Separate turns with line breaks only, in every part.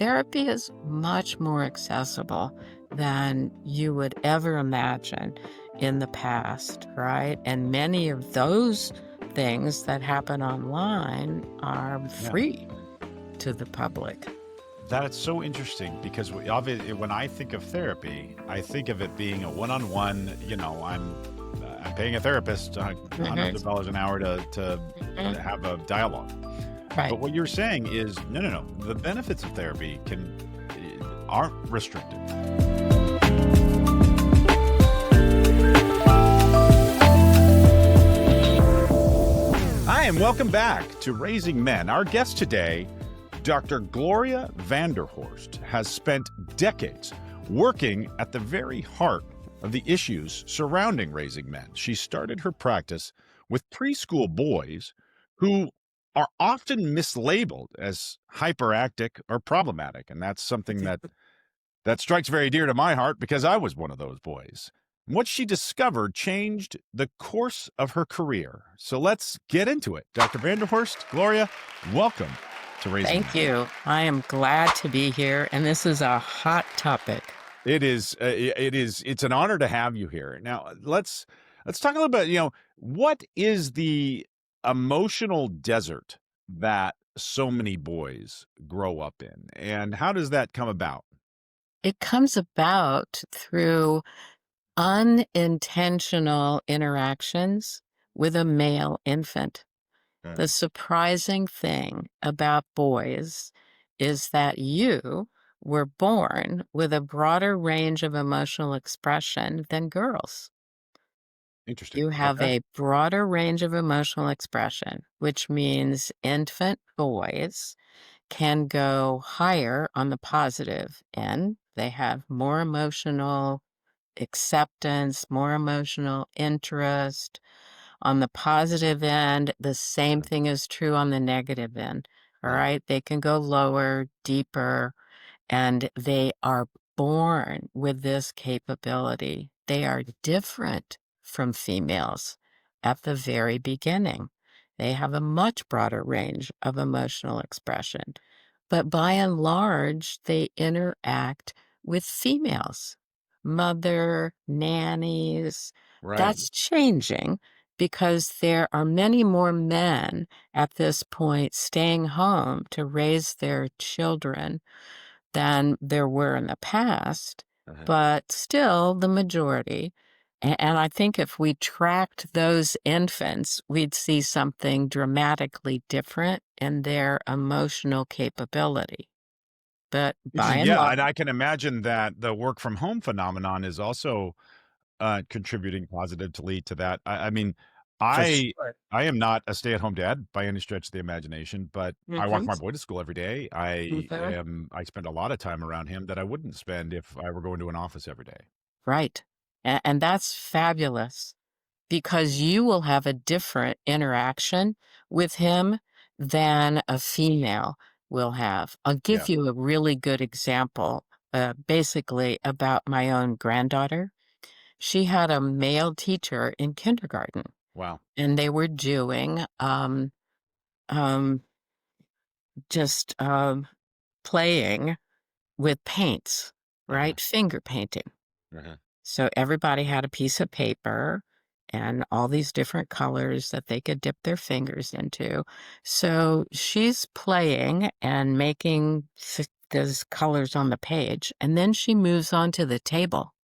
therapy is much more accessible than you would ever imagine in the past, right? And many of those things that happen online are
Yeah.
free to the public.
That's so interesting because obviously when I think of therapy, I think of it being a one-on-one, I'm paying a therapist hundreds of dollars an hour to
Mhm.
have a dialogue.
Right.
But what you're saying is, no. The benefits of therapy aren't restricted. Hi, and welcome back to Raising Men. Our guest today, Dr. Gloria Vanderhorst, has spent decades working at the very heart of the issues surrounding raising men. She started her practice with preschool boys who are often mislabeled as hyperactive or problematic. And that's something that strikes very dear to my heart because I was one of those boys. And what she discovered changed the course of her career. So let's get into it. Dr. Vanderhorst, Gloria, welcome to Raising
Thank
Men.
you. I am glad to be here, and this is a hot topic.
It is. It's an honor to have you here. Now, let's talk a little bit. What is the emotional desert that so many boys grow up in, and how does that come about?
It comes about through unintentional interactions with a male infant. The surprising thing about boys is that you were born with a broader range of emotional expression than girls.
Interesting.
You have
Okay.
a broader range of emotional expression, which means infant boys can go higher on the positive end. They have more emotional acceptance, more emotional interest. On the positive end, the same thing is true on the negative end. All right. They can go lower, deeper, and they are born with this capability. They are different from females at the very beginning. They have a much broader range of emotional expression. But by and large, they interact with females, mother, nannies.
Right.
That's changing because there are many more men at this point staying home to raise their children than there were in the past, but still the majority. And I think if we tracked those infants, we'd see something dramatically different in their emotional capability. But by and
Yeah,
large,
and I can imagine that the work from home phenomenon is also contributing positively to that. I mean,
for
I
sure.
I am not a stay-at-home dad by any stretch of the imagination, but I walk
Mhm.
my boy to school every day.
Mhm.
I spend a lot of time around him that I wouldn't spend if I were going to an office every day.
Right. And that's fabulous because you will have a different interaction with him than a female will have. I'll
Yeah.
give you a really good example, basically about my own granddaughter. She had a male teacher in kindergarten,
Wow.
and they were doing um, just playing with paints,
Uh-huh.
right? Finger painting.
Uh-huh.
So everybody had a piece of paper and all these different colors that they could dip their fingers into. So she's playing and making those colors on the page, and then she moves on to the table,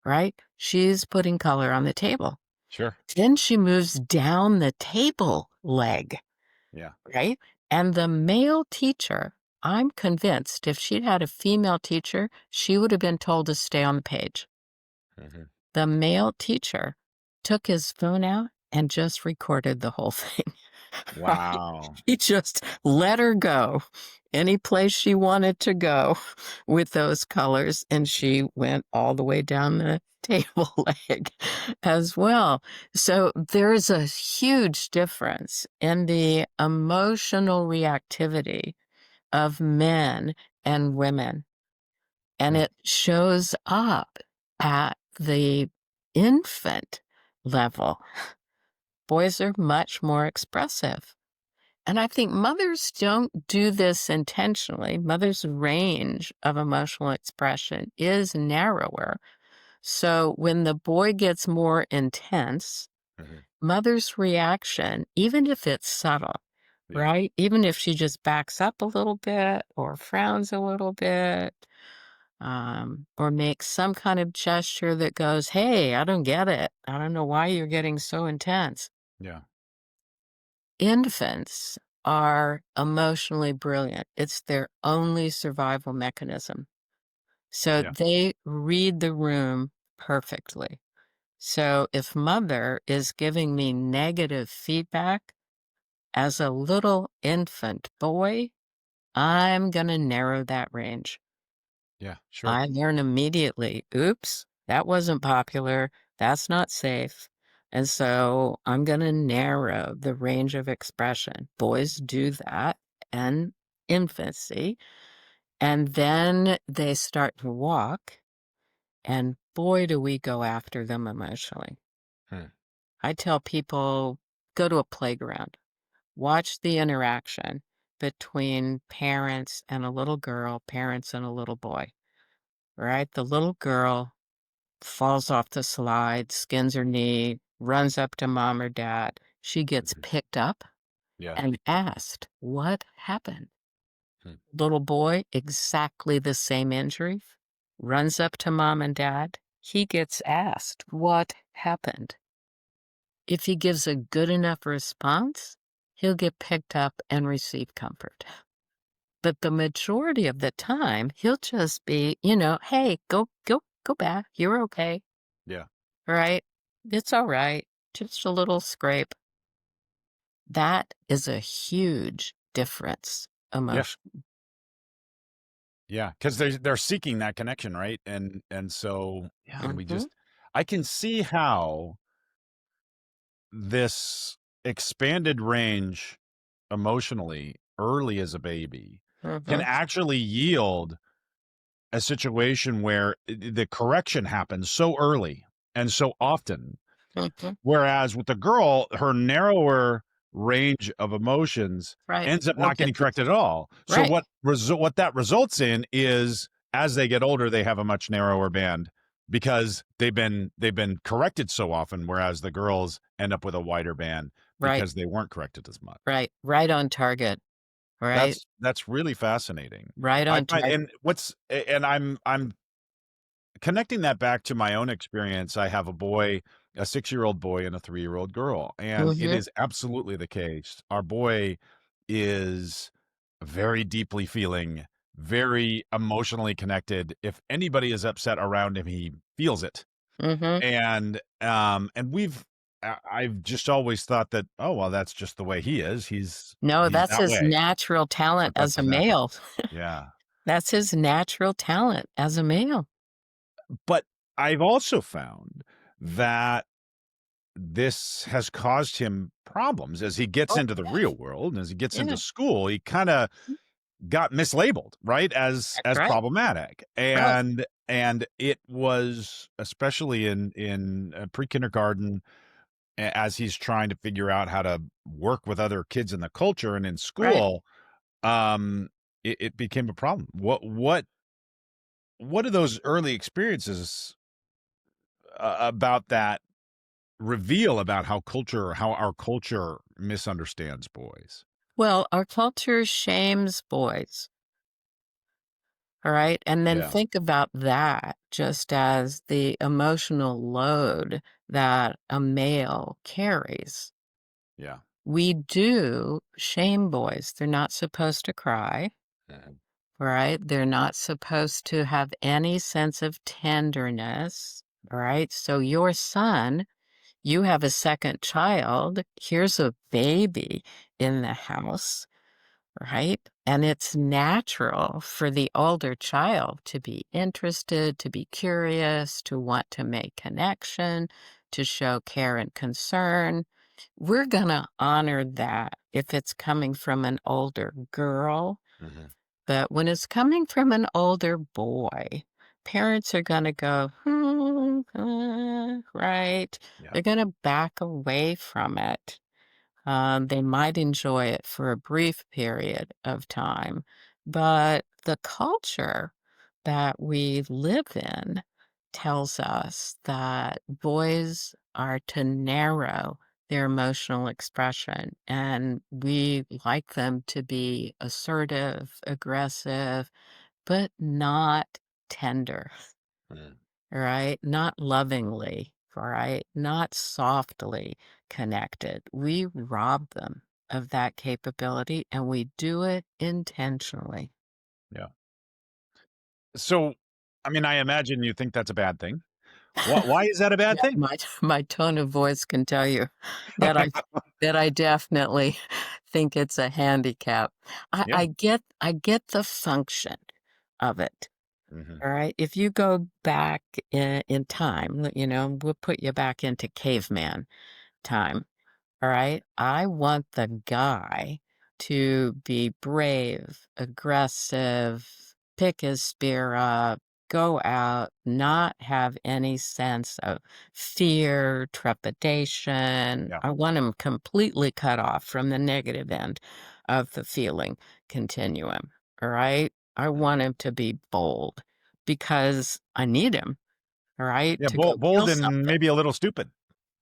right? She's putting color on the table.
Sure.
Then she moves down the table leg,
Yeah.
right? And the male teacher, I'm convinced if she'd had a female teacher, she would have been told to stay on the page.
Mhm.
The male teacher took his phone out and just recorded the whole thing. Right?
Wow.
He just let her go any place she wanted to go with those colors, and she went all the way down the table leg as well. So there's a huge difference in the emotional reactivity of men and women, and
Mm.
it shows up at the infant level. Boys are much more expressive. And I think mothers don't do this intentionally. Mothers' range of emotional expression is narrower. So when the boy gets more intense,
Mhm.
mother's reaction, even if it's subtle,
Yeah.
right? Even if she just backs up a little bit or frowns a little bit, or makes some kind of gesture that goes, "Hey, I don't get it. I don't know why you're getting so intense."
Yeah.
Infants are emotionally brilliant. It's their only survival mechanism. So
Yeah.
they read the room perfectly. So if mother is giving me negative feedback as a little infant boy, I'm going to narrow that range.
Yeah. Sure.
I learn immediately, oops, that wasn't popular. That's not safe. And so I'm going to narrow the range of expression. Boys do that in infancy. And then they start to walk. And boy, do we go after them emotionally.
Hmm.
I tell people go to a playground, watch the interaction between parents and a little girl, parents and a little boy, right? The little girl falls off the slide, skins her knee, runs up to mom or dad. She gets
Mhm.
picked up
Yeah.
and asked, "What happened?"
Hmm.
Little boy, exactly the same injury, runs up to mom and dad. He gets asked, "What happened?" If he gives a good enough response, he'll get picked up and receive comfort. But the majority of the time, he'll just be, "Hey, go back. You're okay."
Yeah.
Right? It's all right. Just a little scrape. That is a huge difference
Yeah.
emotion.
Yeah. Because they're seeking that connection, right? And so yeah, and we
Mhm,
just I can see how this expanded range emotionally early as a baby can
mhm,
actually yield a situation where the correction happens so early and so often.
mhm.
Whereas with the girl, her narrower range of emotions
Right.
ends up
Won't
not
get
getting
the
corrected at all. So
right,
what that results in is as they get older, they have a much narrower band because they've been corrected so often, whereas the girls end up with a wider band
right,
because they weren't corrected as much.
right on target, right?
That's really fascinating.
Right
I
on
find
target.
and what's and I'm connecting that back to my own experience. I have a boy, a 6-year-old boy and a 3-year-old girl, and it
Mhm,
is absolutely the case. Our boy is very deeply feeling, very emotionally connected. If anybody is upset around him, he feels it.
mhm.
And I've just always thought that, oh, well, that's just the way he is.
No,
He's
that's
that
his
way.
natural talent
But that's
as a
his natural.
male.
Yeah.
That's his natural talent as a male.
But I've also found that this has caused him problems as he gets
Oh,
into the
yeah,
real world and as he gets into
yeah.
school. He kinda got mislabeled, right,
That's
as
right,
problematic,
right,
and it was especially in, pre-kindergarten as he's trying to figure out how to work with other kids in the culture and in
right.
school, it became a problem. What are those early experiences, about that reveal about how our culture misunderstands boys?
Well, our culture shames boys, all right? And then
Yeah,
think about that just as the emotional load that a male carries.
yeah.
We do shame boys. They're not supposed to cry,
Mhm.
right? They're not supposed to have any sense of tenderness, right? So your son, you have a second child, here's a baby in the house, right? And it's natural for the older child to be interested, to be curious, to want to make connection, to show care and concern. We're going to honor that if it's coming from an older girl.
Mhm.
But when it's coming from an older boy, parents are going to go, right?
Yeah,
They're going to back away from it. They might enjoy it for a brief period of time, but the culture that we live in tells us that boys are to narrow their emotional expression, and we like them to be assertive, aggressive, but not tender,
Mm.
right? Not lovingly, right? Not softly connected. We rob them of that capability and we do it intentionally.
Yeah. So, I mean, I imagine you think that's a bad thing. Why is that a bad
Yeah,
thing?
my tone of voice can tell you that I definitely think it's a handicap.
Yeah.
I get the function of it.
Mhm.
All right. If you go back in time, we'll put you back into caveman time. All right. I want the guy to be brave, aggressive, pick his spear up, go out, not have any sense of fear, trepidation.
Yeah.
I want him completely cut off from the negative end of the feeling continuum. All right. I
Mhm.
want him to be bold because I need him. All right.
Yeah,
To go
bold
kill
and
something.
maybe a little stupid.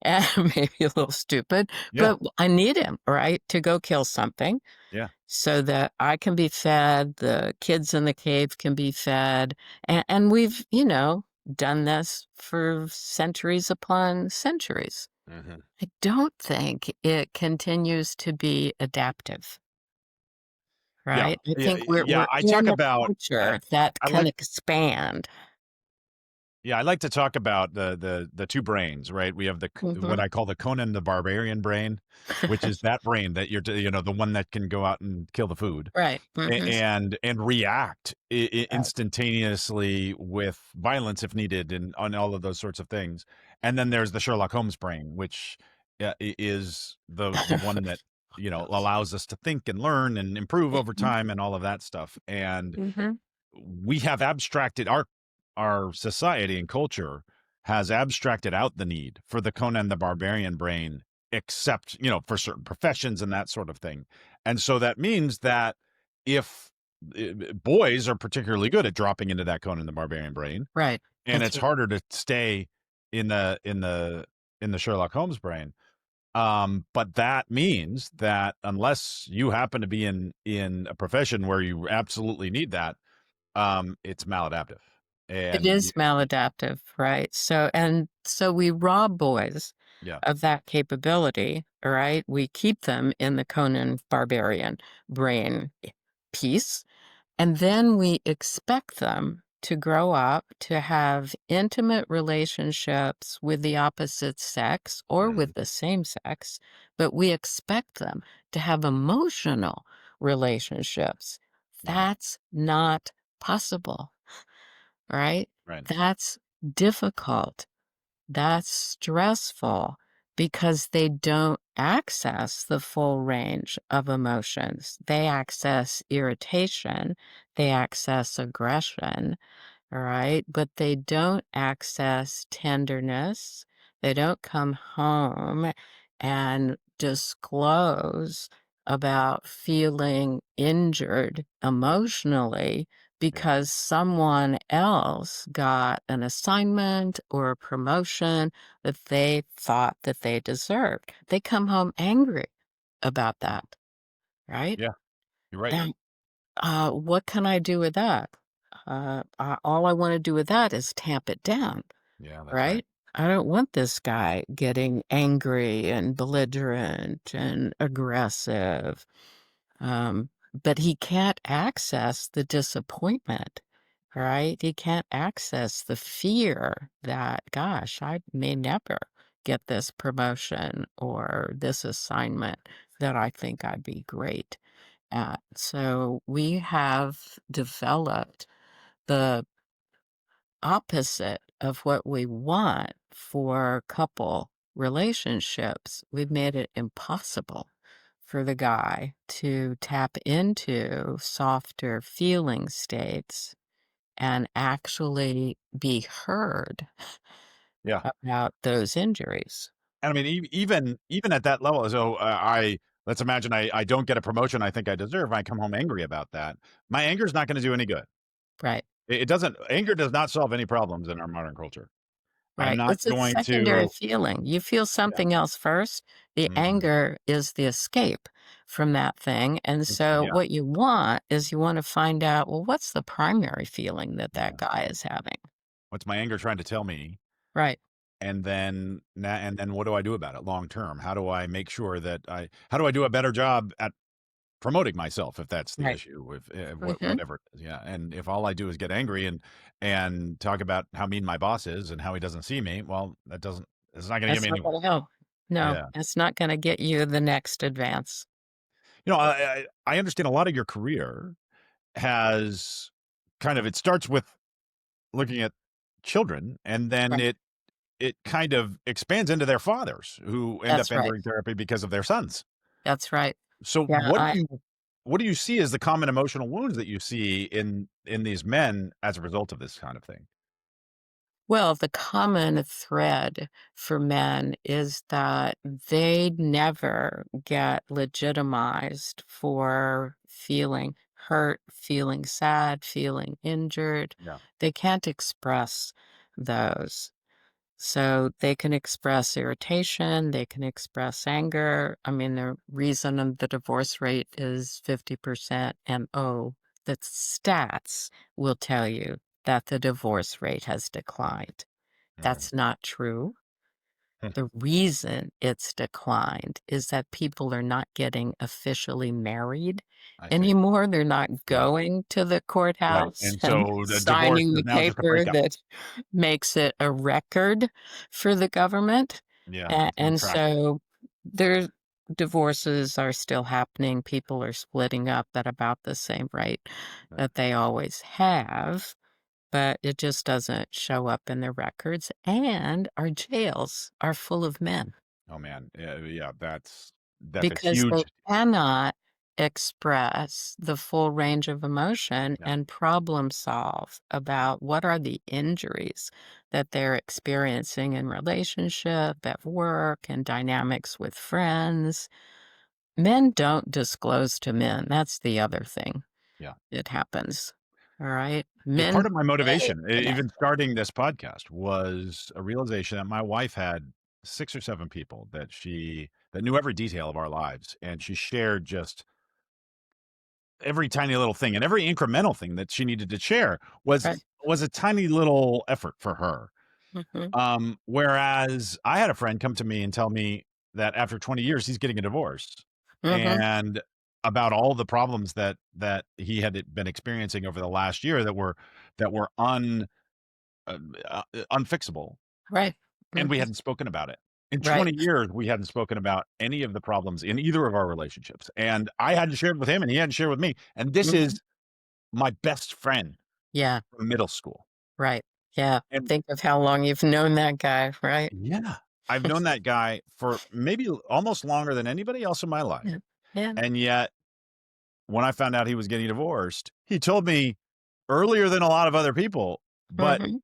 And maybe a little stupid,
Yeah.
but I need him, right, to go kill something
Yeah.
so that I can be fed, the kids in the cave can be fed, and we've, done this for centuries upon centuries.
Mhm.
I don't think it continues to be adaptive,
Yeah.
right? I
Yeah,
think we're
I talk
in a
about
culture that
I
can
like
expand.
yeah, I like to talk about the 2 brains, right? We have what
Mhm.
I call the Conan the Barbarian brain, which is that brain that the one that can go out and kill the food.
Right, mhm,
And react
right.
instantaneously with violence if needed and on all of those sorts of things. And then there's the Sherlock Holmes brain, which is the one that allows us to think and learn and improve over
Mhm,
time and all of that stuff. And
mhm,
we have abstracted our society and culture has abstracted out the need for the Conan the Barbarian brain, except for certain professions and that sort of thing. And so that means that if boys are particularly good at dropping into that Conan the Barbarian brain,
right,
and
that's
it's
right.
harder to stay in the Sherlock Holmes brain. But that means that unless you happen to be in a profession where you absolutely need that, it's maladaptive.
It
And
is maladaptive, right? So we rob boys
yeah.
of that capability, right? We keep them in the Conan Barbarian brain piece, and then we expect them to grow up to have intimate relationships with the opposite sex or
Mhm.
with the same sex, but we expect them to have emotional relationships.
Mhm.
That's not possible, right?
Right.
That's difficult. That's stressful because they don't access the full range of emotions. They access irritation, they access aggression, all right? But they don't access tenderness. They don't come home and disclose about feeling injured emotionally
Yeah.
because someone else got an assignment or a promotion that they thought that they deserved. They come home angry about that, right?
Yeah. You're right.
And what can I do with that? All I want to do with that is tamp it down,
Yeah, that's right.
right? I don't want this guy getting angry and belligerent and aggressive. Um, but he can't access the disappointment, right? He can't access the fear that, gosh, I may never get this promotion or this assignment that I think I'd be great at. So we have developed the opposite of what we want for couple relationships. We've made it impossible for the guy to tap into softer feeling states and actually be heard
Yeah.
about those injuries.
And I mean, even at that level, so, I let's imagine I don't get a promotion I think I deserve, I come home angry about that. My anger is not gonna do any good.
Right.
It doesn't anger does not solve any problems in our modern culture. I'm
Right.
not
It's a
going
secondary
to
feeling. You feel
yeah,
something else first. The
mhm,
anger is the escape from that thing. And so
yeah,
what you want is you want to find out, well, what's the primary feeling that that
yeah.
guy is having?
What's my anger trying to tell me?
Right.
And then what do I do about it long term? How do I do a better job at promoting myself if that's the
Right.
issue, if,
Hmm.
whatever it is, yeah, and if all I do is get angry and talk about how mean my boss is and how he doesn't see me, well, it's not gonna get
That's
me
not
anywhere.
going to help. No,
Yeah.
it's not going to get you the next advance.
I understand a lot of your career has it starts with looking at children, and then
Right.
it kind of expands into their fathers who end up
That's right.
entering therapy because of their sons.
That's right.
So
Yeah.
what do you see as the common emotional wounds that you see in these men as a result of this kind of thing?
Well, the common thread for men is that they never get legitimized for feeling hurt, feeling sad, feeling injured.
Yeah.
They can't express those. So they can express irritation, they can express anger. I mean, the reason the divorce rate is 50%, and oh, the stats will tell you that the divorce rate has declined.
Mhm.
That's not true.
Hmm.
The reason it's declined is that people are not getting officially married
I see.
anymore. They're not
Yeah.
going to the
Right.
courthouse
And
and
so the divorce
signing
is
the
now just a
paper
breakup.
that makes it a record for the government.
Yeah.
A
It's been
and
tracked.
so their divorces are still happening. People are splitting up at about the same rate
Right.
that they always have, but it just doesn't show up in their records, and our jails are full of men
Oh man. Yeah, yeah, that's a
because they
huge
cannot express the full range of emotion
yeah.
and problem solve about what are the injuries that they're experiencing in relationship, at work, and dynamics with friends. Men don't disclose to men, that's the other thing
Yeah.
that happens, alright?
Part
Men
of my
stay
motivation, even
connected.
starting this podcast, was a realization that my wife had 6 or 7 people that knew every detail of our lives, and she shared just every tiny little thing, and every incremental thing that she needed to share
Right.
was a tiny little effort for her.
Mhm.
Whereas I had a friend come to me and tell me that after 20 years, he's getting a divorce,
Mhm.
and about all the problems that he had been experiencing over the last year that were uh, unfixable,
Right.
and we
Mhm.
hadn't spoken about it. In
Right.
20 years, we hadn't spoken about any of the problems in either of our relationships, and I hadn't shared with him, and he hadn't shared with me, and this
Mhm.
is my best friend
Yeah.
from middle school,
Right. Yeah.
and
Think of how long you've known that guy, right?
yeah, I've known that guy for maybe almost longer than anybody else in my life,
Yeah. Yeah.
and yet, when I found out he was getting divorced, he told me earlier than a lot of other people, but
Mhm.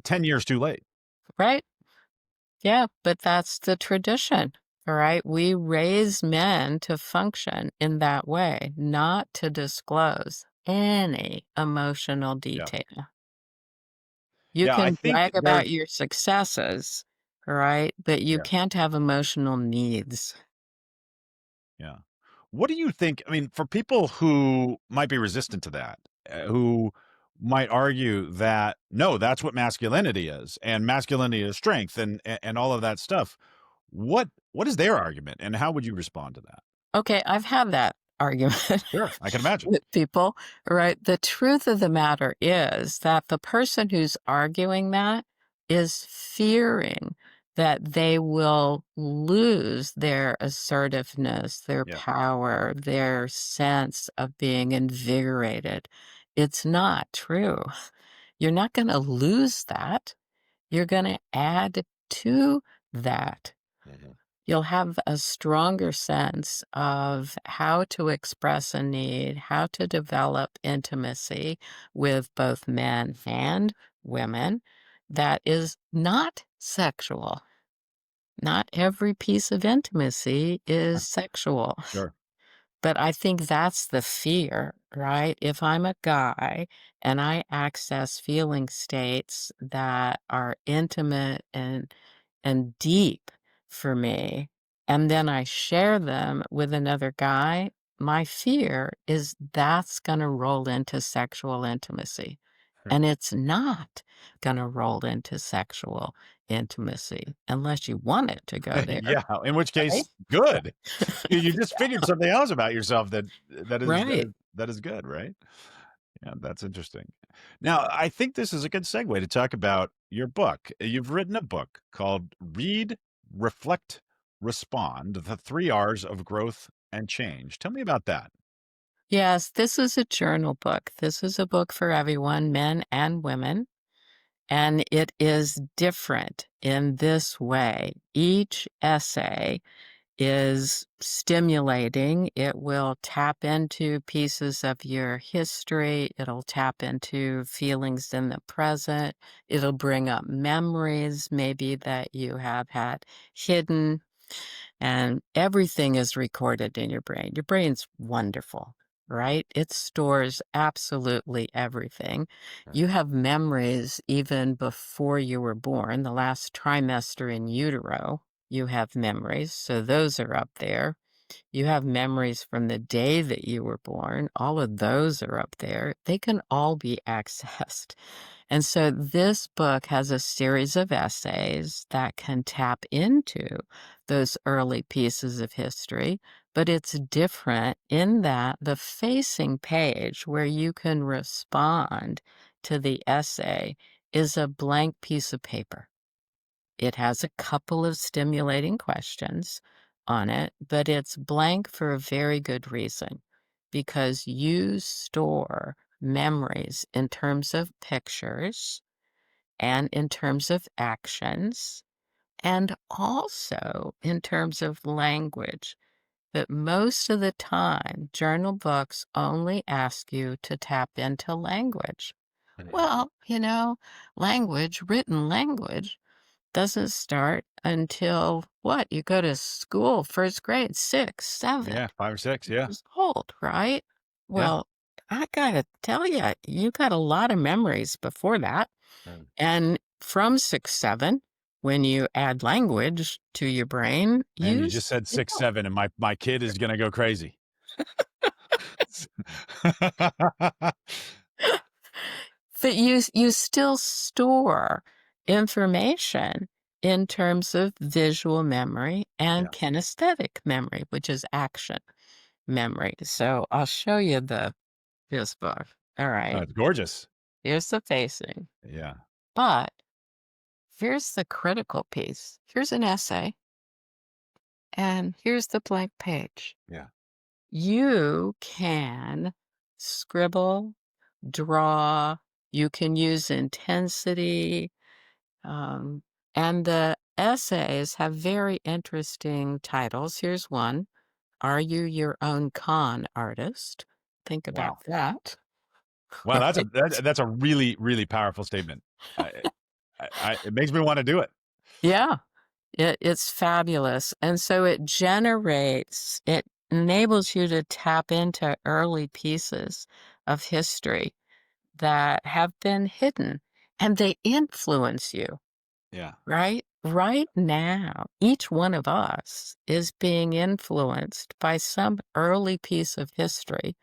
10 years too late.
Right. Yeah, but that's the tradition, all right? We raise men to function in that way, not to disclose any emotional
Yeah.
detail. You
Yeah, I
can
think
brag
there's
about your successes, all right? But you
yeah,
can't have emotional needs.
yeah. What do you think I mean, for people who might be resistant to that, who might argue that, "No, that's what masculinity is, and masculinity is strength," and all of that stuff. What is their argument, and how would you respond to that?
Okay, I've had that argument
Sure, I can imagine.
with people, right? The truth of the matter is that the person who's arguing that is fearing that they will lose their assertiveness, their
Yeah.
power, their sense of being invigorated. It's not true. You're not going to lose that. You're going to add to that.
Mhm.
You'll have a stronger sense of how to express a need, how to develop intimacy with both men and women that is not sexual. Not every piece of intimacy
Uh,
is sexual.
Sure.
But I think that's the fear, right? If I'm a guy and I access feeling states that are intimate and deep for me, and then I share them with another guy, my fear is that's gonna roll into sexual intimacy.
Sure.
And it's not gonna roll into sexual intimacy unless you want it to go there,
Yeah, in which
right?
case, good. You just figured something else about yourself
Right.
that is good, right? Yeah, that's interesting. Now, I think this is a good segue to talk about your book. You've written a book called Read, Reflect, Respond: The 3 R's of Growth and Change. Tell me about that.
Yes, this is a journal book. This is a book for everyone, men and women, and it is different in this way. Each essay is stimulating. It will tap into pieces of your history. It'll tap into feelings in the present. It'll bring up memories maybe that you have had hidden, and everything is recorded in your brain. Your brain's wonderful, right? It stores absolutely everything.
Right.
You have memories even before you were born, the last trimester in utero. You have memories, so those are up there. You have memories from the day that you were born. All of those are up there. They can all be accessed. And so this book has a series of essays that can tap into those early pieces of history, but it's different in that the facing page where you can respond to the essay is a blank piece of paper. It has a couple of stimulating questions on it, but it's blank for a very good reason because you store memories in terms of pictures and in terms of actions and also in terms of language. But most of the time, journal books only ask you to tap into language.
Mhm.
Well, language, written language, doesn't start until what? You go to school, first grade, 6, 7
Yeah, 5 or 6, yeah.
years old, right?
Yeah.
Well, I gotta tell you got a lot of memories before that.
Mm.
And from 6, 7, when you add language to your brain,
Man, you
you
just said 6,
still
7, and my kid is gonna go crazy.
but you still store information in terms of visual memory and
Yeah.
kinesthetic memory, which is action memory. So I'll show you this book. All
Oh,
right.
it's gorgeous.
Here's the facing.
Yeah.
But here's the critical piece. Here's an essay, and here's the blank page.
Yeah.
You can scribble, draw, you can use intensity, um, and the essays have very interesting titles. Here's one: Are You Your Own Con Artist? Think about
Wow.
that.
Wow, that's a really, really powerful statement. I it makes me wanna do it.
Yeah, it's fabulous, and so it enables you to tap into early pieces of history that have been hidden, and they influence you,
Yeah.
right? Right now, each one of us is being influenced by some early piece of history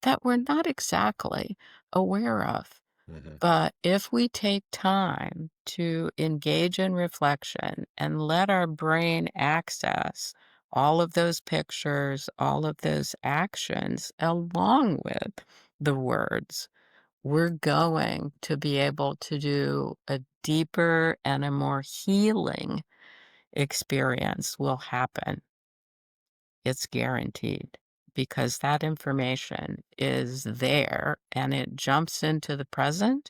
that we're not exactly aware of.
Mhm.
But if we take time to engage in reflection and let our brain access all of those pictures, all of those actions, along with the words, we're going to be able to do a deeper and a more healing experience will happen. It's guaranteed because that information is there and it jumps into the present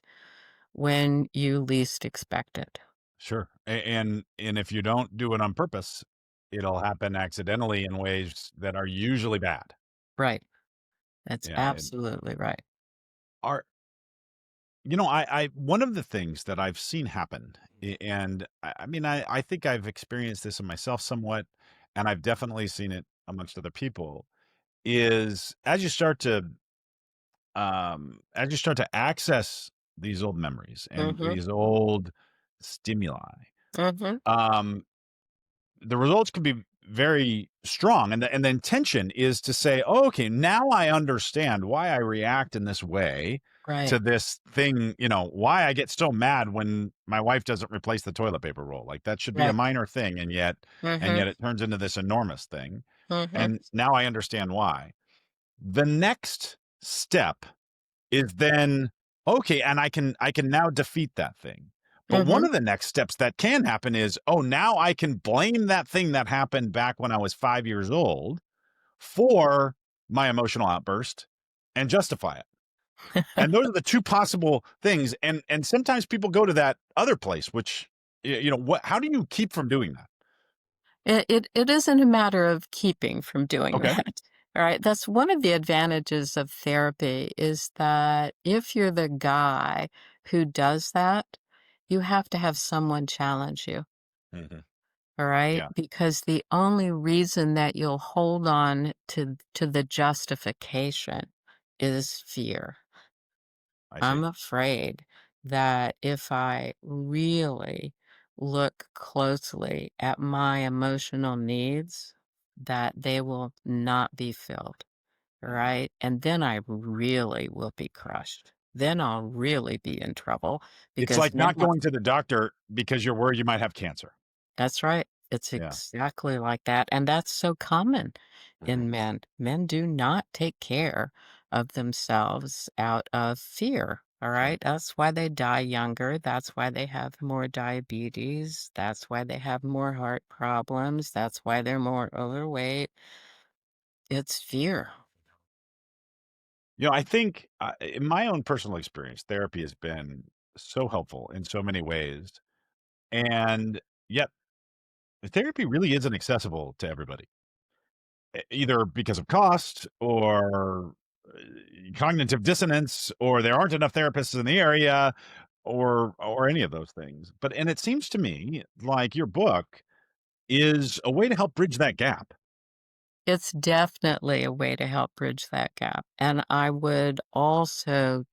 when you least expect it.
Sure. And if you don't do it on purpose, it'll happen accidentally in ways that are usually bad.
Right. That's
Yeah, and
absolutely right.
are I one of the things that I've seen happen, and I mean, I think I've experienced this in myself somewhat, and I've definitely seen it amongst other people, is as you start to access these old memories and
Mhm,
these old stimuli,
mhm,
um, the results can be very strong, and the intention is to say, "Oh, okay, now I understand why I react in this way
right,
to this thing, why I get so mad when my wife doesn't replace the toilet paper roll. Like, that should be a
right.
minor thing, and yet
Mhm,
it turns into this enormous thing,
mhm,
and now I understand why." The next step is then, okay, and I can now defeat that thing. But one
mhm.
of the next steps that can happen is, oh, now I can blame that thing that happened back when I was 5 years old for my emotional outburst and justify it. And those are the two possible things. And sometimes people go to that other place, which what how do you keep from doing that?
It isn't a matter of keeping from doing
Okay.
that, alright? That's one of the advantages of therapy is that if you're the guy who does that, you have to have someone challenge you,
Mhm.
alright?
Yeah,
Because the only reason that you'll hold on to the justification is fear.
I
I'm
see.
afraid that if I really look closely at my emotional needs, that they will not be filled,
Mhm.
right? And then I really will be crushed. Then I'll really be in trouble
It's
because
like
now
not going to the doctor because you're worried you might have cancer.
that's right. It's
Yeah.
exactly like that. And that's so common
Mhm.
in men. Men do not take care of themselves out of fear. All
Sure.
right. That's why they die younger. That's why they have more diabetes. That's why they have more heart problems. That's why they're more overweight. It's fear.
I think, in my own personal experience, therapy has been so helpful in so many ways, and yet therapy really isn't accessible to everybody, either because of cost or cognitive dissonance, or there aren't enough therapists in the area, or any of those things. And it seems to me like your book is a way to help bridge that gap.
It's definitely a way to help bridge that gap, and I would also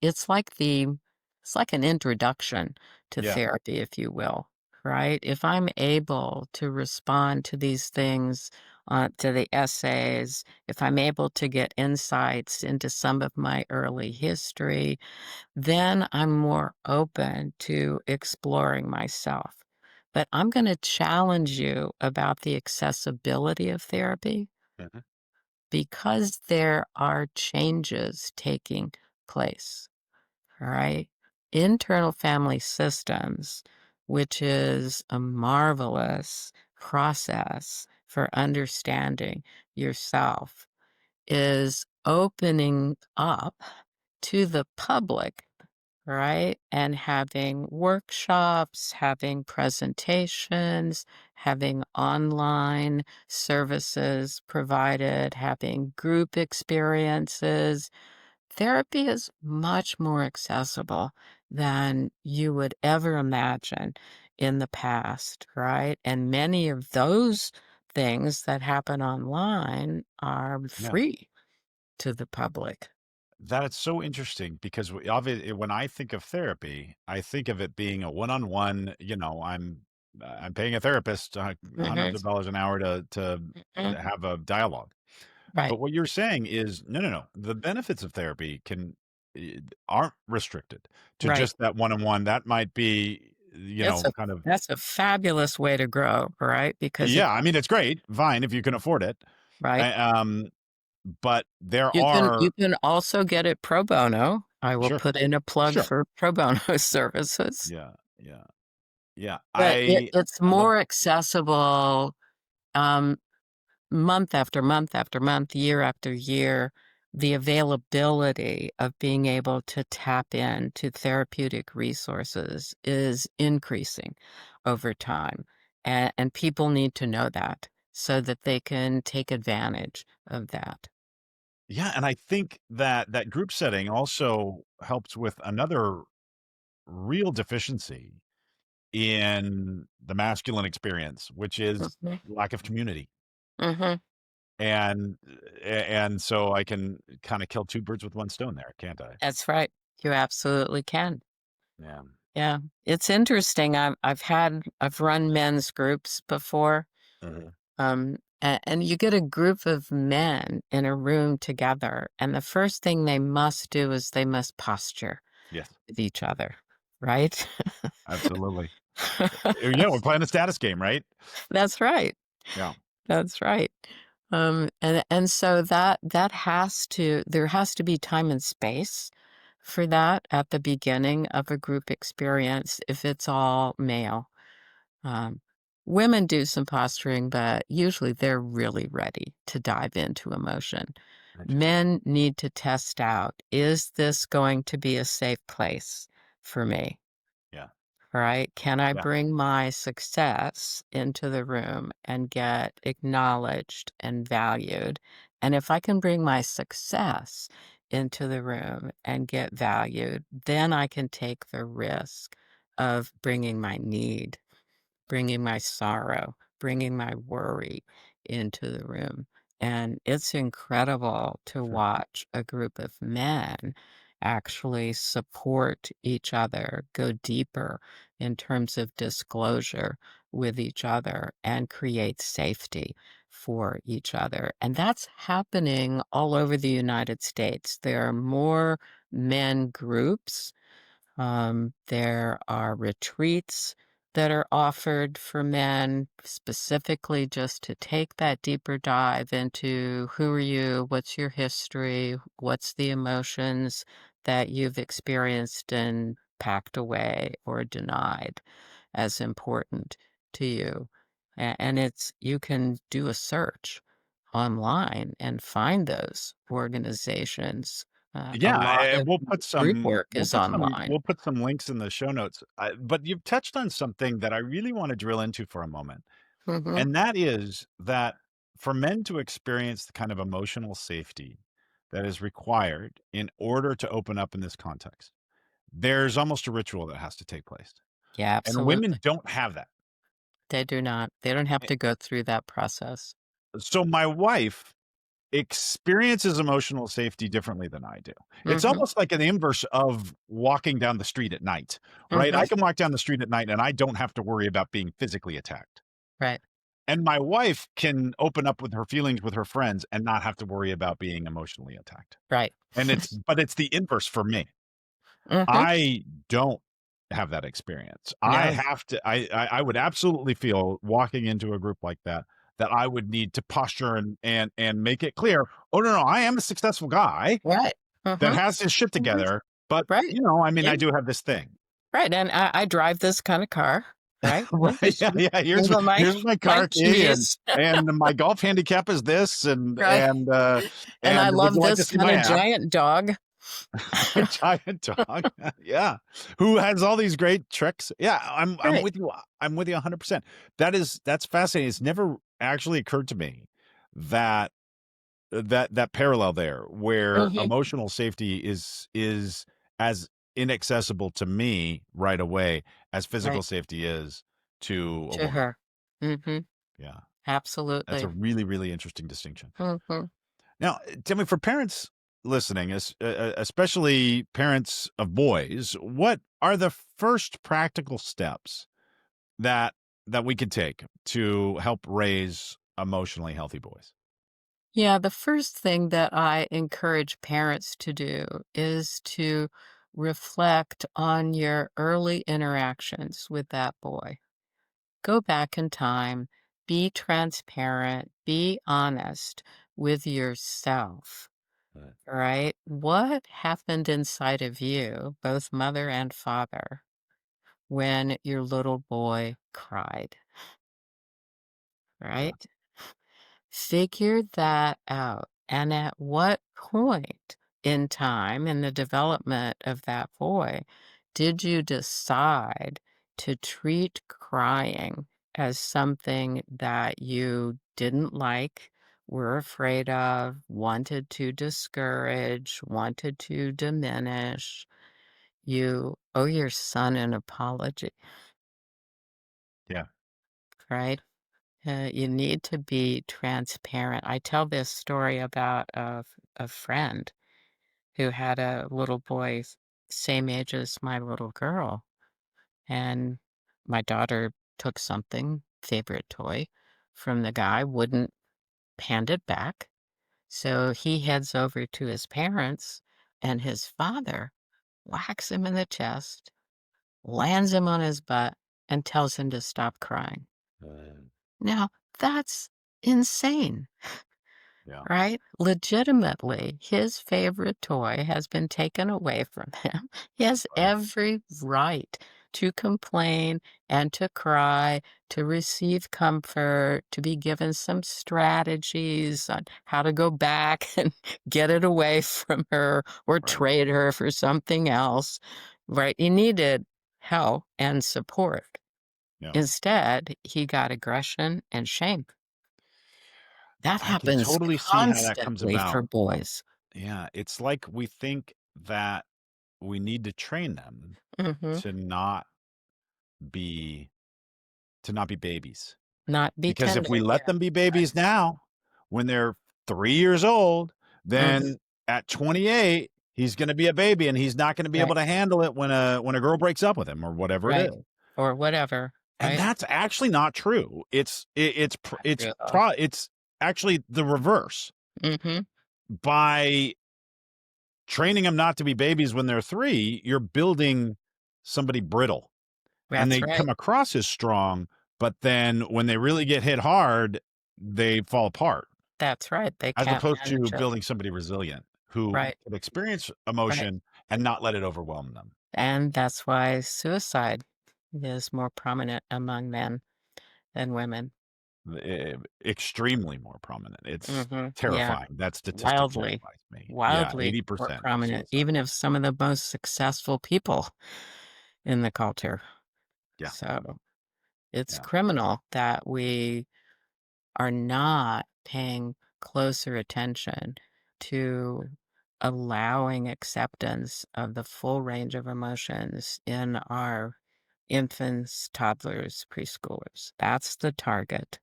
it's like an introduction to
Yeah.
therapy, if you will, right? If I'm able to respond to these things, to the essays, if I'm able to get insights into some of my early history, then I'm more open to exploring myself. But I'm gonna challenge you about the accessibility of therapy
Mhm.
because there are changes taking place, all right? Internal family systems, which is a marvelous process for understanding yourself, is opening up to the public, right? And having workshops, having presentations, having online services provided, having group experiences. Therapy is much more accessible than you would ever imagine in the past, right? And many of those things that happen online are
Yeah.
free to the public.
That's so interesting because when I think of therapy, I think of it being a one-on-one. I'm paying a therapist
Hmm.
hundreds of dollars an hour to have a dialogue.
Right,
But what you're saying is, no, no, no. The benefits of therapy aren't restricted to
right.
just that one-on-one. That might be,
It's a
kind of.
that's a fabulous way to grow, right? Because it
Yeah. I mean, it's great, fine if you can afford it.
right?
I, but there
You
are
can also get it pro bono. I will
sure,
put in a plug
sure,
for pro bono services,
yeah, yeah, yeah.
but it's
I love
more accessible, um, month after month after month, year after year. The availability of being able to tap into therapeutic resources is increasing over time, and people need to know that so that they can take advantage of that.
Yeah, and I think that that group setting also helps with another real deficiency in the masculine experience, which is
Mhm.
lack of community.
Mhm.
And and so I can kind of kill two birds with one stone there, can't I?
That's right. You absolutely can.
Yeah.
Yeah. It's interesting. I've run men's groups before.
Mhm.
And you get a group of men in a room together, and the first thing they must do is they must posture
Yes,
with each other, right?
absolutely. Yeah, we're playing a status game, right?
That's right.
Yeah.
That's right. And so that has to there has to be time and space for that at the beginning of a group experience if it's all male. Um, Women do some posturing, but usually they're really ready to dive into emotion.
Interesting.
Men need to test out, is this going to be a safe place for me?
Yeah.
Right? Can I
Yeah.
bring my success into the room and get acknowledged and valued? And if I can bring my success into the room and get valued, then I can take the risk of bringing my need, bringing my sorrow, bringing my worry into the room. And it's incredible to
Sure.
watch a group of men actually support each other, go deeper in terms of disclosure with each other, and create safety for each other. And that's happening all over the United States. There are more men groups, there are retreats that are offered for men specifically just to take that deeper dive into who are you, what's your history, what's the emotions that you've experienced and packed away or denied as important to you. And it's you can do a search online and find those organizations. A
Yeah,
lot
and
of group work is online.
we'll put some links in the show notes. But you've touched on something that I really want to drill into for a moment,
Mhm.
and that is that for men to experience the kind of emotional safety that is required in order to open up in this context, there's almost a ritual that has to take place,
Yeah,
and
absolutely.
women don't have that.
They do not. They don't have to go through that process.
So my wife experiences emotional safety differently than I do. It's
Mhm,
almost like an inverse of walking down the street at night, right?
mhm,
I can walk down the street at night and I don't have to worry about being physically attacked.
right,
And my wife can open up with her feelings with her friends and not have to worry about being emotionally attacked.
right.
And it's the inverse for me.
Mhm,
I don't have that experience. I
no,
have to I would absolutely feel walking into a group like that, that I would need to posture and make it clear, "Oh, no, no, I am a successful guy
right.
that
Mhm,
has his shit
mhm,
together, but,
right,
you know, I mean,
yeah,
I do have this thing."
right, and I drive this kinda car, right?
Right, yeah, yeah,
These are my
here's my
my
car key,
keys,
and my golf handicap is this,
right, and I
and would
love
you like to
this
see my
kinda
app?
giant dog.
A giant dog. Yeah. Who has all these great tricks. Yeah, I'm
Right,
with you. I'm with you 100%. That's fascinating. It's never actually occurred to me that that parallel there where
mhm,
emotional safety is as inaccessible to me right away as physical
right,
safety is to a
to
woman.
her. Mhm,
Yeah. That's a
absolutely.
really, really interesting distinction.
Mhm.
Now, tell me, for parents listening, especially parents of boys, what are the first practical steps that we could take to help raise emotionally healthy boys?
Yeah, the first thing that I encourage parents to do is to reflect on your early interactions with that boy. Go back in time, be transparent, be honest with yourself,
Right.
right? What happened inside of you, both mother and father, when your little boy cried,
Yeah.
right? Figure that out. And at what point in time in the development of that boy did you decide to treat crying as something that you didn't like were afraid of, wanted to discourage, wanted to diminish. You owe your son an apology,
Yeah.
right? You need to be transparent. I tell this story about a friend who had a little boy same age as my little girl. And my daughter took something, favorite toy, from the guy, wouldn't hand it back. So he heads over to his parents, and his father whacks him in the chest, lands him on his butt, and tells him to stop crying.
Uh,
Now, that's insane.
yeah.
Right? Legitimately, his favorite toy has been taken away from him. He has
Right.
every right to complain and to cry, to receive comfort, to be given some strategies on how to go back and get it away from her or
Right.
trade her for something else. Right? He needed help and support.
Yeah.
Instead, he got aggression and shame. That
I can
happens
totally see how that comes
constantly for
about.
boys.
Yeah. It's like we think that we need to train them
Mhm.
to not be babies.
Not be
Because if
tender,
we let
yeah.
them be babies now, when they're 3 years old,
Mhm.
then at 28, he's gonna be a baby and he's not gonna be
Right,
able to handle it when a girl breaks up with him or whatever it
right.
is.
Or whatever,
And
right?
that's actually not true.
Not true at all.
It's actually the reverse.
Mhm.
By training them not to be babies when they're 3, you're building somebody brittle, and
That's
they
right.
come across as strong, but then when they really get hit hard, they fall apart,
That's right. They
as
can't
opposed to
manage it.
building somebody resilient who
Right,
can experience
right.
emotion and not let it overwhelm them.
And that's why suicide is more prominent among men than women.
Extremely more prominent. It's
Mhm. Yeah.
terrifying. That statistic
Wildly,
terrifies me. Yeah,
wildly more
80%
prominent,
suicide.
even if some of the most successful people in the culture.
Yeah,
So, it's
yeah,
criminal that we are not paying closer attention to allowing acceptance of the full range of emotions in our infants, toddlers, preschoolers. That's the target.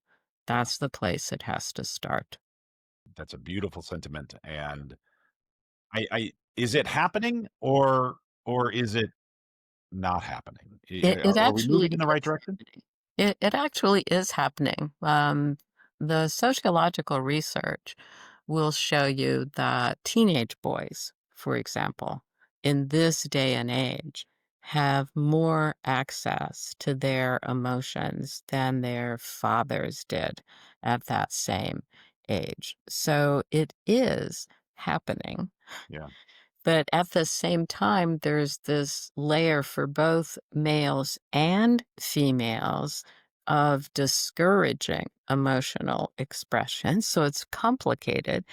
yeah.
That's the place it has to start.
That's a beautiful sentiment, and I is it happening or is it not happening?
It
Are we
actually
moving in the right
is
direction?
happening. It actually is happening. The sociological research will show you that teenage boys, for example, in this day and age, have more access to their emotions than their fathers did at that same age. So it is happening.
Yeah,
But at the same time, there's this layer for both males and females of discouraging emotional expression. So it's complicated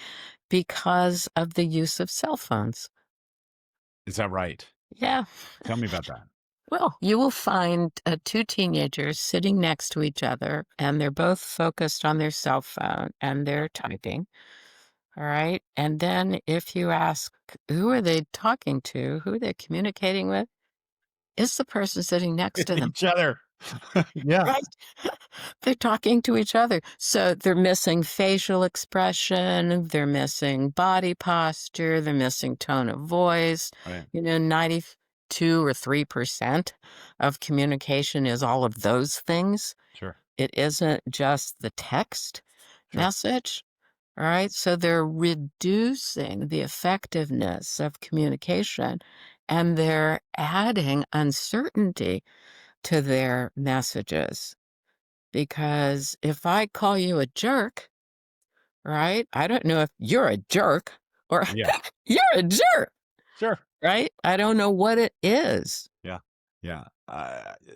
because of the use of cell phones.
is that right?
Yeah.
Tell me about that.
Well, you will find two teenagers sitting next to each other, and they're both focused on their cell phone and they're typing. All right. And then if you ask, who are they talking to? Who are they communicating with? It's the person sitting next to them,
Each other. Yeah,
right? They're talking to each other. So they're missing facial expression, they're missing body posture, they're missing tone of voice.
right,
92 or 3% of communication is all of those things.
sure,
It isn't just the text
sure.
message. All right. So they're reducing the effectiveness of communication and they're adding uncertainty to their messages. Because if I call you a jerk, right, I don't know if you're a jerk or
Yeah,
you're a jerk,
sure.
right? I don't know what it is.
Yeah, yeah.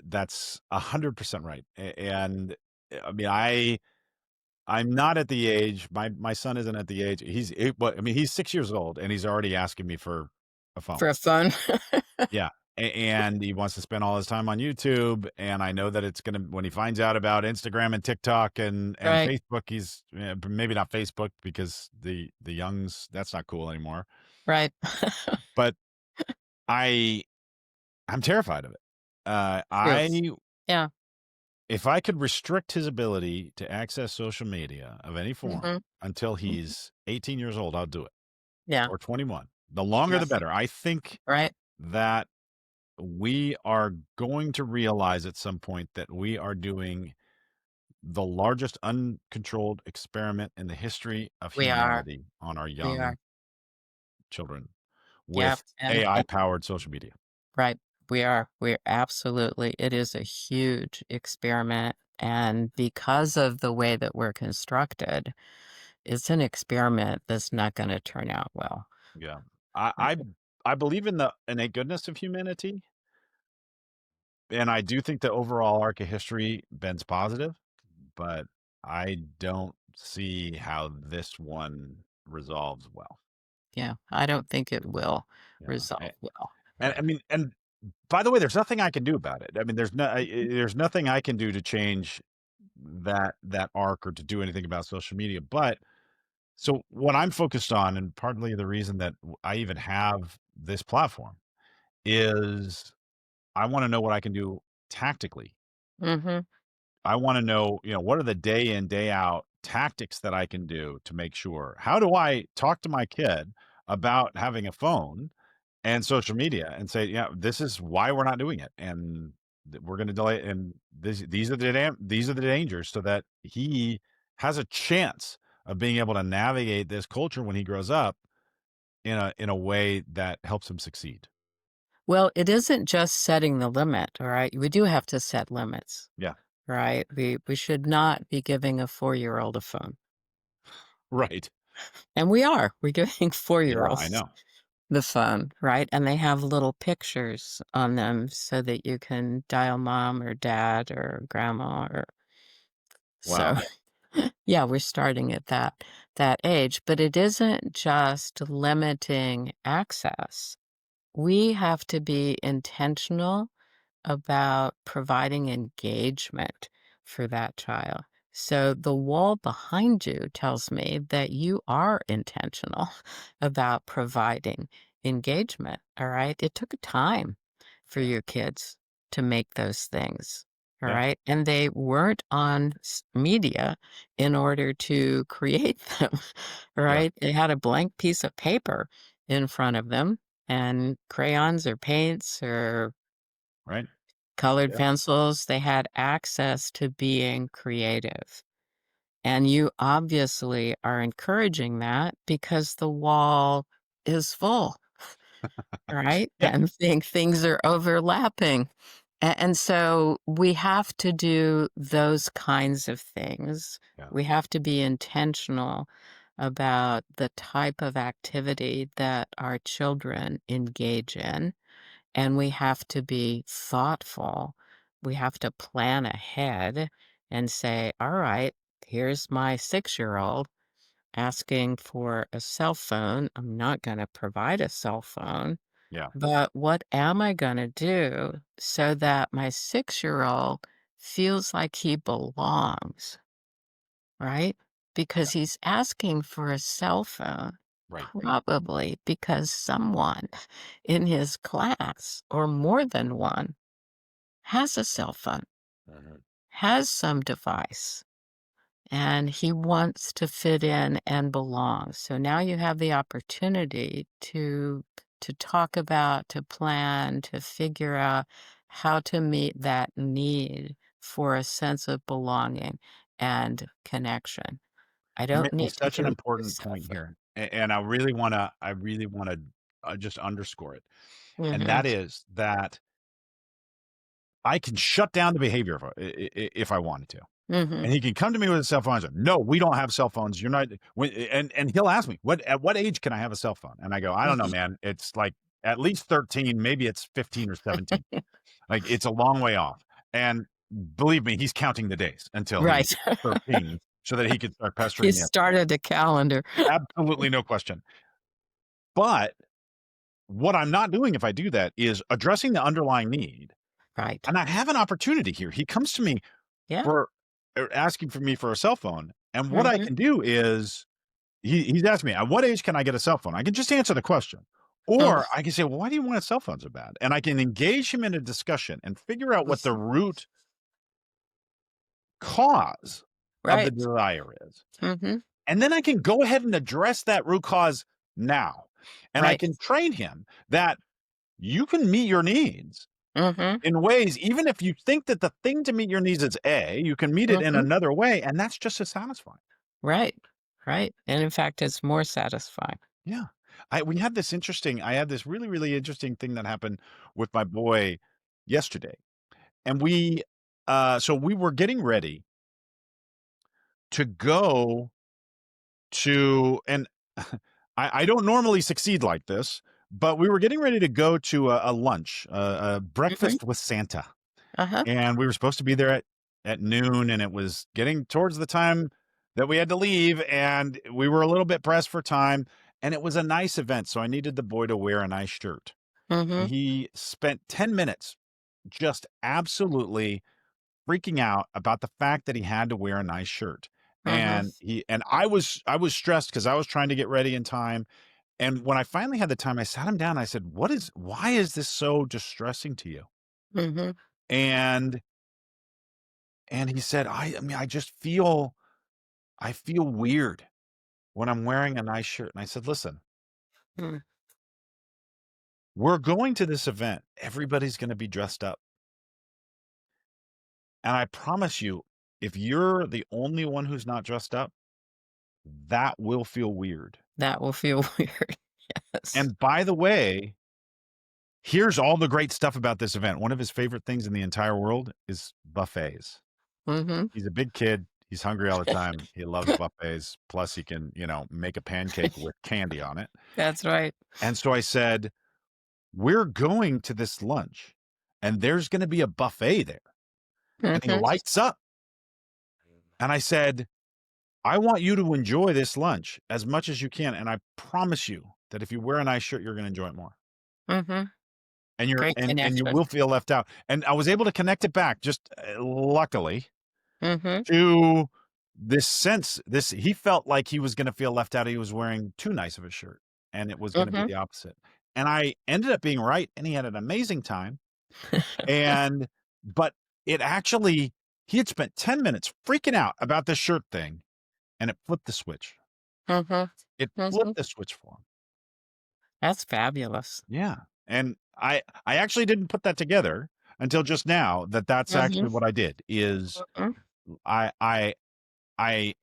That's 100% right, and, I mean, I'm not at the age my son isn't at the age I mean, he's 6 years old, and he's already asking me for a phone.
For a phone.
Yeah. and he wants to spend all his time on YouTube. And I know that it's gonna when he finds out about Instagram and TikTok and
Right,
Facebook, he's maybe not Facebook because the youngs that's not cool anymore.
right.
But I I'm terrified of it.
Truth.
I
Yeah.
if I could restrict his ability to access social media of any form
Mhm,
until
mhm.
he's 18 years old, I'll do it,
Yeah,
or 21. The longer the
yes,
better. I think
right?
that we are going to realize at some point that we are doing the largest uncontrolled experiment in the history of
We are,
humanity on our
we are.
young children
Yep,
with AI
and
powered social media.
right, we are. We're absolutely it is a huge experiment, and because of the way that we're constructed, it's an experiment that's not gonna turn out well.
Yeah. I I I believe in the innate goodness of humanity, and I do think the overall arc of history bends positive, but I don't see how this one resolves well.
Yeah, I don't think it will
Yeah.
resolve well.
And I
Right.
mean, and by the way, there's nothing I can do about it. I mean, there's nothing I can do to change that arc or to do anything about social media. But so what I'm focused on, and partly the reason that I even have this platform is I want to know what I can do tactically.
Mhm.
I want to know, what are the day in, day out tactics that I can do to make sure. How do I talk to my kid about having a phone and social media and say, yeah, this is why we're not doing it, and we're going to delay it, and these are these are the dangers, so that he has a chance of being able to navigate this culture when he grows up in a way that helps him succeed.
Well, it isn't just setting the limit, all right? We do have to set limits,
Yeah,
right? We should not be giving a four-year-old a phone,
right.
and we are. We're giving
Yeah, I
four-year-olds
know.
the phone, right? And they have little pictures on them so that you can dial mom or dad or grandma or so
Wow.
yeah, we're starting at that age, but it isn't just limiting access. We have to be intentional about providing engagement for that child. So the wall behind you tells me that you are intentional about providing engagement. All right. It took time for
Yeah,
your kids to make those things. All
yeah,
right. And they weren't on media in order to create them. All
yeah.
right. They had a blank piece of paper in front of them and crayons or paints or
Right.
colored
Yeah,
pencils, they had access to being creative. And you obviously are encouraging that because the wall is full, right?
yeah,
And things are overlapping. And so we have to do those kinds of things.
yeah,
We have to be intentional about the type of activity that our children engage in, and we have to be thoughtful. We have to plan ahead and say, all right, here's my 6-year-old asking for a cell phone. I'm not going to provide a cell phone,
yeah,
but what am I going to do so that my 6-year-old feels like he belongs, right?
yeah.
Because he's asking for a cell phone,
Right.
probably because someone in his class, or more than one, has a cell phone,
Mhm.
has some device, and he wants to fit in and belong. So now you have the opportunity to talk about, to plan, to figure out how to meet that need for a sense of belonging and connection. I
You're
don't
making
need to
such an
give you a
important
cell
point
phone.
here, and I really wanna just underscore it, and
Mhm,
that is that I can shut down the behavior if I wanted to.
mhm.
And he can come to me with a cell phone and say, "No, we don't have cell phones. You're not." And he'll ask me, at what age can I have a cell phone?" And I go, "I don't know, man. It's like at least 13, maybe it's 15 or 17. Like it's a long way off." And believe me, he's counting the days until he's
Right.
13 so that he can start
He
pestering me.
started a calendar.
Absolutely no question. But what I'm not doing if I do that is addressing the underlying need,
Right.
and I have an opportunity here. He comes to me
Yeah.
for asking for me for a cell phone, and what I
Mhm.
can do is he's asked me, "At what age can I get a cell phone?" I can just answer the question,
Mm.
or I can say, "Well, why do you want a cell phone so bad?" And I can engage him in a discussion and figure out what the root cause of the
Right.
desire is.
Mhm.
And then I can go ahead and address that root cause now. And I
Right.
can train him that you can meet your needs
Mhm.
in ways, even if you think that the thing to meet your needs is A, you can meet it in
Mhm.
another way, and that's just as satisfying.
Right. Right. And in fact, it's more satisfying.
Yeah. I had this really, really interesting thing that happened with my boy yesterday. And so we were getting ready to go to, and I don't normally succeed like this, but we were getting ready to go to a lunch, a
Mhm.
breakfast with Santa.
Uh-huh.
And we were supposed to be there at noon, and it was getting towards the time that we had to leave, and we were a little bit pressed for time, and it was a nice event, so I needed the boy to wear a nice shirt. And
Mhm.
he spent 10 minutes just absolutely freaking out about the fact that he had to wear a nice shirt.
Mhm.
And I was stressed because I was trying to get ready in time. And when I finally had the time, I sat him down. I said, why is this so distressing to you?
Mhm.
And he said, I mean, I feel weird when I'm wearing a nice shirt. And I said, listen,
Mm.
we're going to this event. Everybody's going to be dressed up. And I promise you, if you're the only one who's not dressed up, that will feel weird.
That will feel weird. Yes.
And by the way, here's all the great stuff about this event. One of his favorite things in the entire world is buffets.
Mhm.
He's a big kid. He's hungry all the time. He loves buffets. Plus, he can, make a pancake with candy on it.
That's right.
And so I said, we're going to this lunch and there's going to be a buffet there. And he
Mhm.
lights up. And I said, I want you to enjoy this lunch as much as you can. And I promise you that if you wear a nice shirt, you're going to enjoy it more.
Mhm.
And you're
Great
and you
connection.
will feel left out. And I was able to connect it back just luckily
Mhm.
to this sense. This he felt like he was going to feel left out. He was wearing too nice of a shirt, and it was going to be
Mhm.
the opposite. And I ended up being right, and he had an amazing time. And but it actually he had spent 10 minutes freaking out about this shirt thing, and it flipped the switch.
Mhm.
It
Mhm.
flipped the switch for him.
That's fabulous.
Yeah, and I actually didn't put that together until just now that that's
Mhm.
actually what I did, is
Mhm.
I I I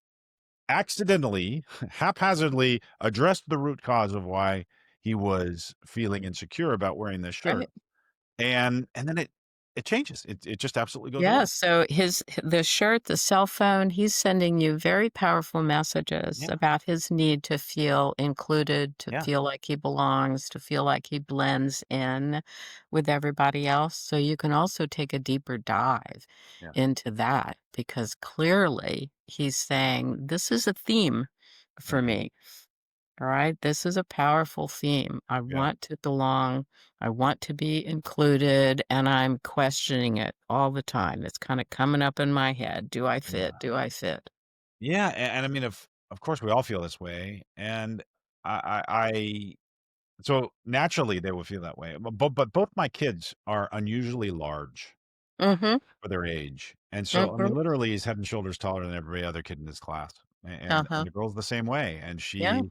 accidentally, haphazardly addressed the root cause of why he was feeling insecure about wearing this shirt,
Right.
and then it changes. It just absolutely goes
Yeah,
away.
so the shirt, the cell phone, he's sending you very powerful messages
Yeah,
about his need to feel included, to
yeah,
feel like he belongs, to feel like he blends in with everybody else. So you can also take a deeper dive
yeah,
into that because clearly he's saying, this is a theme for
mhm,
me. All right, this is a powerful theme. I
yeah,
want to belong. I want to be included, and I'm questioning it all the time. It's kind of coming up in my head. Do I fit?
yeah.
Do I fit?
Yeah, and I mean, of course, we all feel this way, and I so naturally they will feel that way. But both my kids are unusually large
Mm-hmm.
for their age, and so I
Mm-hmm.
mean, literally, he's head and shoulders taller than every other kid in his class, and
Uh-huh.
the girl's the same way,
Yeah.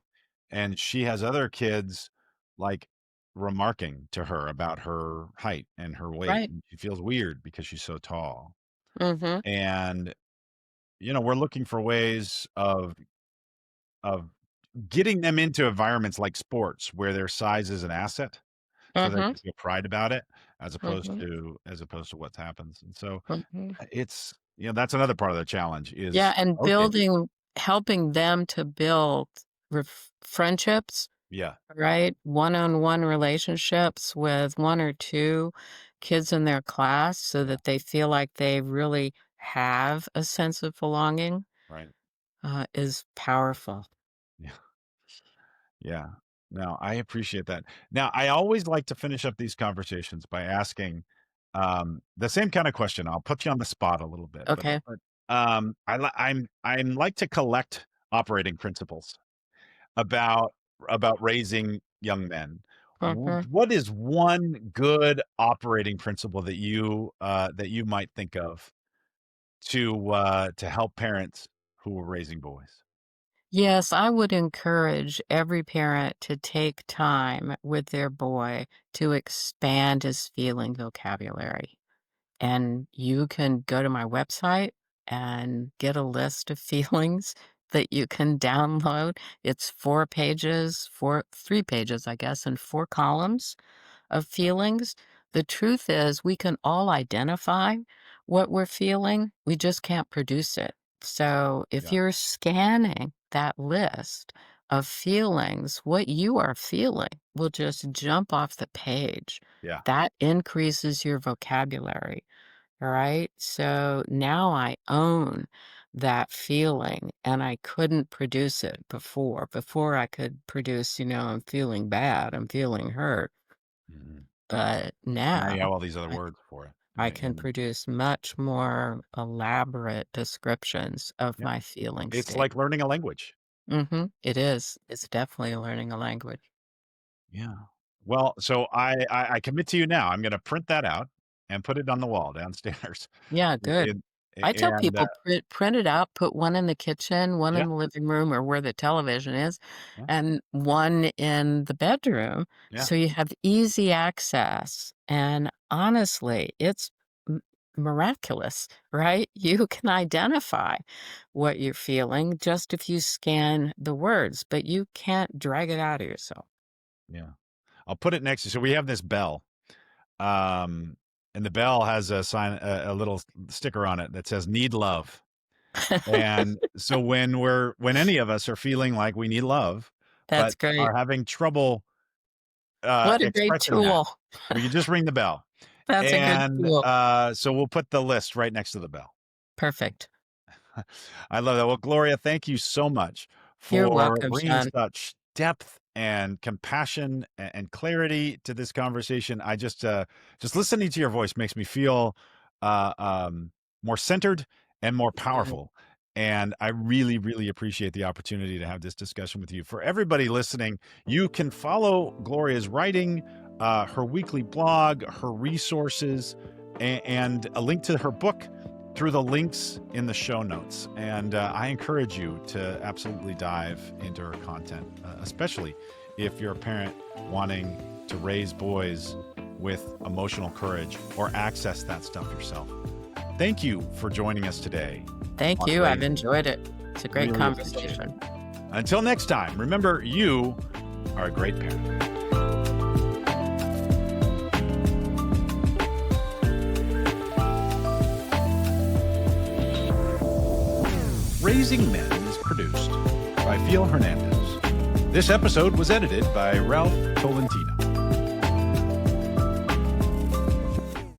and she has other kids like remarking to her about her height and her weight,
Right.
and she feels weird because she's so tall,
Mm-hmm.
and we're looking for ways of getting them into environments like sports where their size is an asset, so they
Mm-hmm.
can feel pride about it
Mm-hmm.
as opposed to what happens, and so,
Mm-hmm.
it's that's another part of the challenge
Yeah,
is,
and
okay,
helping them to build friendships.
yeah,
Right? One-on-one relationships with 1 or 2 kids in their class so
yeah,
that they feel like they really have a sense of belonging,
right,
is powerful.
yeah, yeah. No, I appreciate that. Now, I always like to finish up these conversations by asking the same kind of question. I'll put you on the spot a little bit,
Okay.
I'm like to collect operating principles about raising young men.
Mhm.
What is one good operating principle that you might think of to help parents who are raising boys?
Yes, I would encourage every parent to take time with their boy to expand his feeling vocabulary. And you can go to my website and get a list of feelings that you can download. It's 4 pages, 3 pages, I guess, and 4 columns of feelings. The truth is, we can all identify what we're feeling, we just can't produce it. So if
Yeah,
you're scanning that list of feelings, what you are feeling will just jump off the page.
yeah,
That increases your vocabulary. All right. So now I own that feeling and I couldn't produce it before. Before I could produce, I'm feeling bad, I'm feeling hurt.
mhm.
But
Now you have
now
all these other
I,
words for it.
I can produce much more elaborate descriptions of
Yeah.
my feeling
It's
state.
like learning a language.
It is. It's definitely learning a language.
Yeah. Well, so I commit to you now. I'm gonna print that out and put it on the wall downstairs.
Yeah, good.
In
I tell
and,
people print it out, put one in the kitchen, one
yeah,
in the living room or where the television is,
yeah,
and one in the bedroom
yeah,
so you have easy access. And honestly, it's miraculous, right? You can identify what you're feeling just if you scan the words, but you can't drag it out of yourself.
yeah. I'll put it next to so we have this bell, and the bell has a little sticker on it that says "Need love." And so when any of us are feeling like we need love, but
That's great.
are having trouble,
What a great
expressing that,
tool.
we can just ring the bell.
That's a good
And,
tool.
so we'll put the list right next to the bell.
Perfect.
I love that. Well, Gloria, thank you so much
You're
for
welcome,
bringing
Sean.
such depth and compassion and clarity to this conversation. Just listening to your voice makes me feel uh, um, more centered and more
Good.
powerful. And I really, really appreciate the opportunity to have this discussion with you. For everybody listening, you can follow Gloria's writing, her weekly blog, her resources, and a link to her book through the links in the show notes. And I encourage you to absolutely dive into her content, especially if you're a parent wanting to raise boys with emotional courage or access that stuff yourself. Thank you for joining us today
Thank
on
you. I've
Raising.
enjoyed it. It's a great
Really appreciate it.
conversation.
Until next time, remember you are a great parent. Raising Men is produced by Phil Hernandez. This episode was edited by Ralph Tolentino.